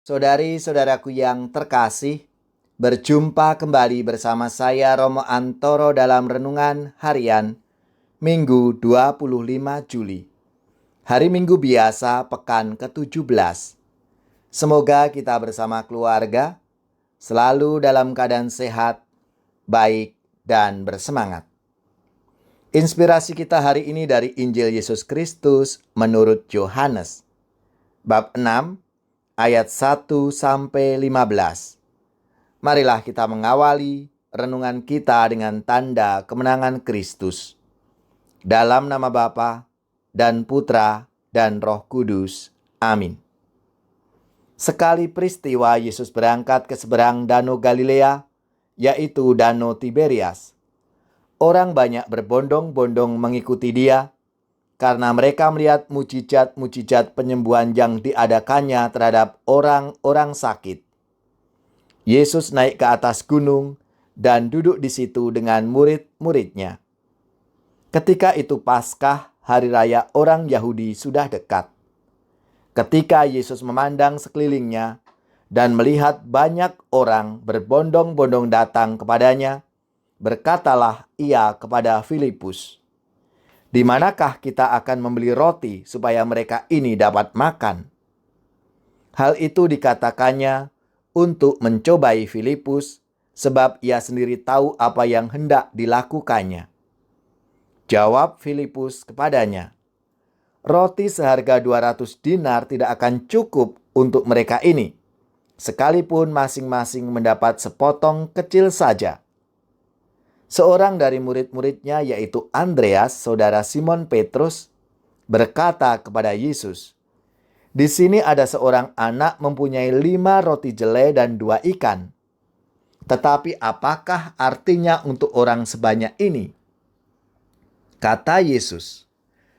Saudari-saudaraku yang terkasih, berjumpa kembali bersama saya Romo Antoro dalam Renungan Harian Minggu 25 Juli. Hari Minggu biasa pekan ke-17. Semoga kita bersama keluarga selalu dalam keadaan sehat, baik, dan bersemangat. Inspirasi kita hari ini dari Injil Yesus Kristus menurut Yohanes, bab 6, ayat 1 sampai 15. Marilah kita mengawali renungan kita dengan tanda kemenangan Kristus. Dalam nama Bapa dan Putra dan Roh Kudus. Amin. Sekali peristiwa Yesus berangkat ke seberang Danau Galilea, yaitu Danau Tiberias. Orang banyak berbondong-bondong mengikuti dia, karena mereka melihat mujizat-mujizat penyembuhan yang diadakannya terhadap orang-orang sakit. Yesus naik ke atas gunung dan duduk di situ dengan murid-muridnya. Ketika itu Paskah, hari raya orang Yahudi, sudah dekat. Ketika Yesus memandang sekelilingnya dan melihat banyak orang berbondong-bondong datang kepadanya, berkatalah ia kepada Filipus, "Di manakah kita akan membeli roti supaya mereka ini dapat makan?" Hal itu dikatakannya untuk mencobai Filipus, sebab ia sendiri tahu apa yang hendak dilakukannya. Jawab Filipus kepadanya, "Roti seharga 200 dinar tidak akan cukup untuk mereka ini, sekalipun masing-masing mendapat sepotong kecil saja." Seorang dari murid-muridnya, yaitu Andreas, saudara Simon Petrus, berkata kepada Yesus, "Di sini ada seorang anak mempunyai 5 roti jelai dan 2 ikan. Tetapi apakah artinya untuk orang sebanyak ini?" Kata Yesus,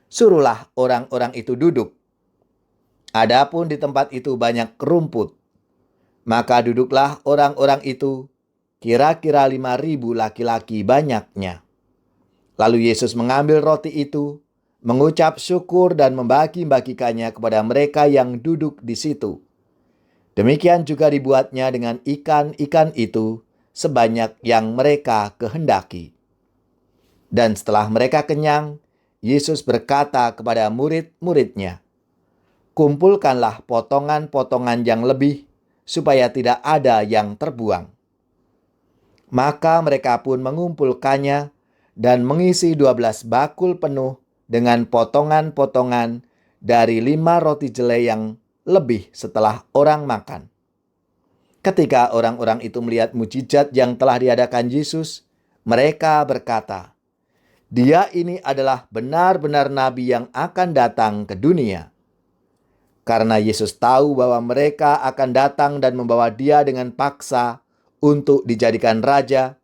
"Suruhlah orang-orang itu duduk." Adapun di tempat itu banyak rumput. Maka duduklah orang-orang itu, kira-kira 5.000 laki-laki banyaknya. Lalu Yesus mengambil roti itu, mengucap syukur dan membagi-bagikannya kepada mereka yang duduk di situ. Demikian juga dibuatnya dengan ikan-ikan itu, sebanyak yang mereka kehendaki. Dan setelah mereka kenyang, Yesus berkata kepada murid-muridnya, "Kumpulkanlah potongan-potongan yang lebih, supaya tidak ada yang terbuang." Maka mereka pun mengumpulkannya dan mengisi 12 bakul penuh dengan potongan-potongan dari 5 roti jelai yang lebih setelah orang makan. Ketika orang-orang itu melihat mujizat yang telah diadakan Yesus, mereka berkata, "Dia ini adalah benar-benar nabi yang akan datang ke dunia." Karena Yesus tahu bahwa mereka akan datang dan membawa dia dengan paksa untuk dijadikan raja,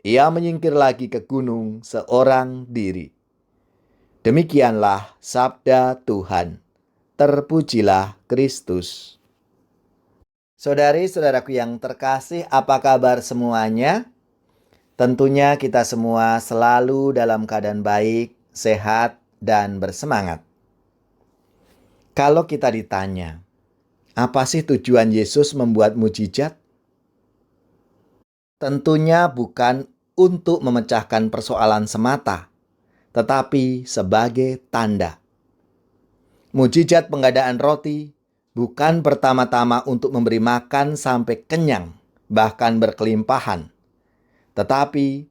ia menyingkir lagi ke gunung seorang diri. Demikianlah sabda Tuhan. Terpujilah Kristus. Saudari-saudaraku yang terkasih, apa kabar semuanya? Tentunya kita semua selalu dalam keadaan baik, sehat, dan bersemangat. Kalau kita ditanya, apa sih tujuan Yesus membuat mujizat? Tentunya bukan untuk memecahkan persoalan semata, tetapi sebagai tanda. Mujizat penggandaan roti bukan pertama-tama untuk memberi makan sampai kenyang, bahkan berkelimpahan, tetapi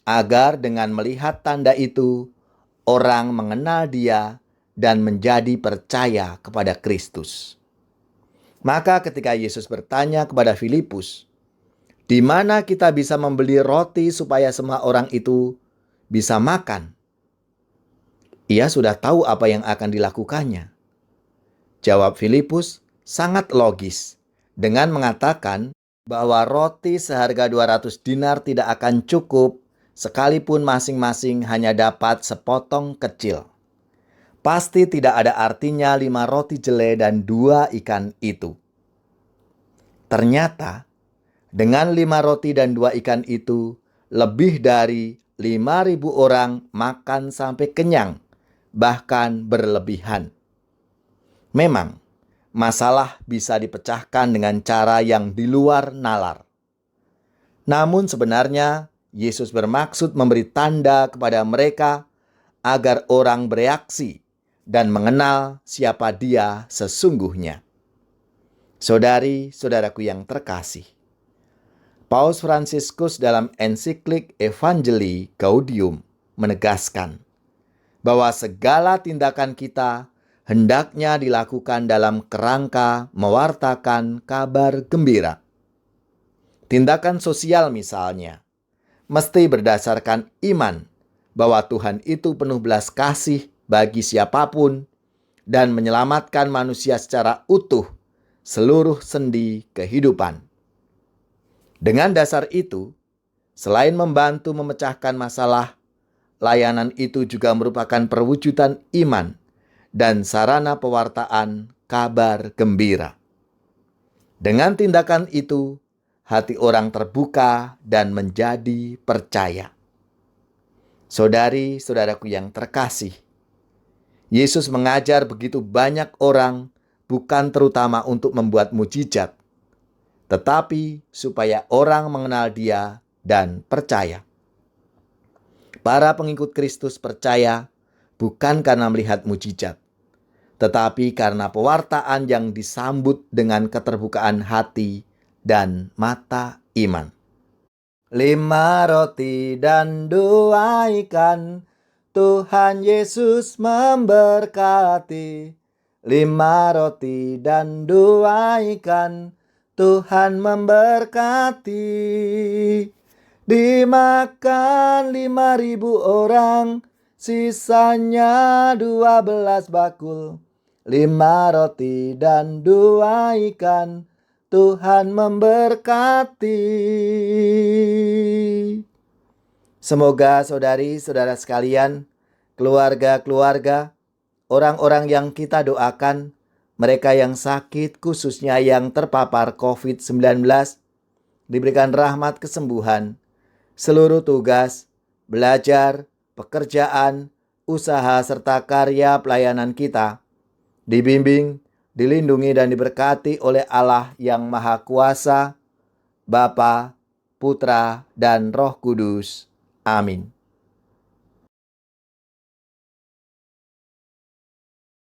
agar dengan melihat tanda itu, orang mengenal Dia dan menjadi percaya kepada Kristus. Maka ketika Yesus bertanya kepada Filipus, "Di mana kita bisa membeli roti supaya semua orang itu bisa makan?" Ia sudah tahu apa yang akan dilakukannya. Jawab Filipus sangat logis dengan mengatakan bahwa roti seharga 200 dinar tidak akan cukup sekalipun masing-masing hanya dapat sepotong kecil. Pasti tidak ada artinya 5 roti jelai dan 2 ikan itu. Ternyata dengan 5 roti dan 2 ikan itu, lebih dari 5.000 orang makan sampai kenyang, bahkan berlebihan. Memang, masalah bisa dipecahkan dengan cara yang di luar nalar. Namun sebenarnya Yesus bermaksud memberi tanda kepada mereka agar orang bereaksi dan mengenal siapa Dia sesungguhnya. Saudari-saudaraku yang terkasih, Paus Fransiskus dalam ensiklik Evangelii Gaudium menegaskan bahwa segala tindakan kita hendaknya dilakukan dalam kerangka mewartakan kabar gembira. Tindakan sosial misalnya, mesti berdasarkan iman bahwa Tuhan itu penuh belas kasih bagi siapapun dan menyelamatkan manusia secara utuh seluruh sendi kehidupan. Dengan dasar itu, selain membantu memecahkan masalah, layanan itu juga merupakan perwujudan iman dan sarana pewartaan kabar gembira. Dengan tindakan itu, hati orang terbuka dan menjadi percaya. Saudari-saudaraku yang terkasih, Yesus mengajar begitu banyak orang bukan terutama untuk membuat mujizat, tetapi supaya orang mengenal Dia dan percaya. Para pengikut Kristus percaya bukan karena melihat mujizat, tetapi karena pewartaan yang disambut dengan keterbukaan hati dan mata iman. 5 roti dan 2 ikan, Tuhan Yesus memberkati. 5 roti dan 2 ikan, Tuhan memberkati. Dimakan 5.000 orang, sisanya 12 bakul. 5 roti dan 2 ikan, Tuhan memberkati. Semoga saudari-saudara sekalian, keluarga-keluarga, orang-orang yang kita doakan, mereka yang sakit khususnya yang terpapar COVID-19, diberikan rahmat kesembuhan. Seluruh tugas, belajar, pekerjaan, usaha serta karya pelayanan kita dibimbing, dilindungi dan diberkati oleh Allah yang Maha Kuasa, Bapa, Putra, dan Roh Kudus. Amin.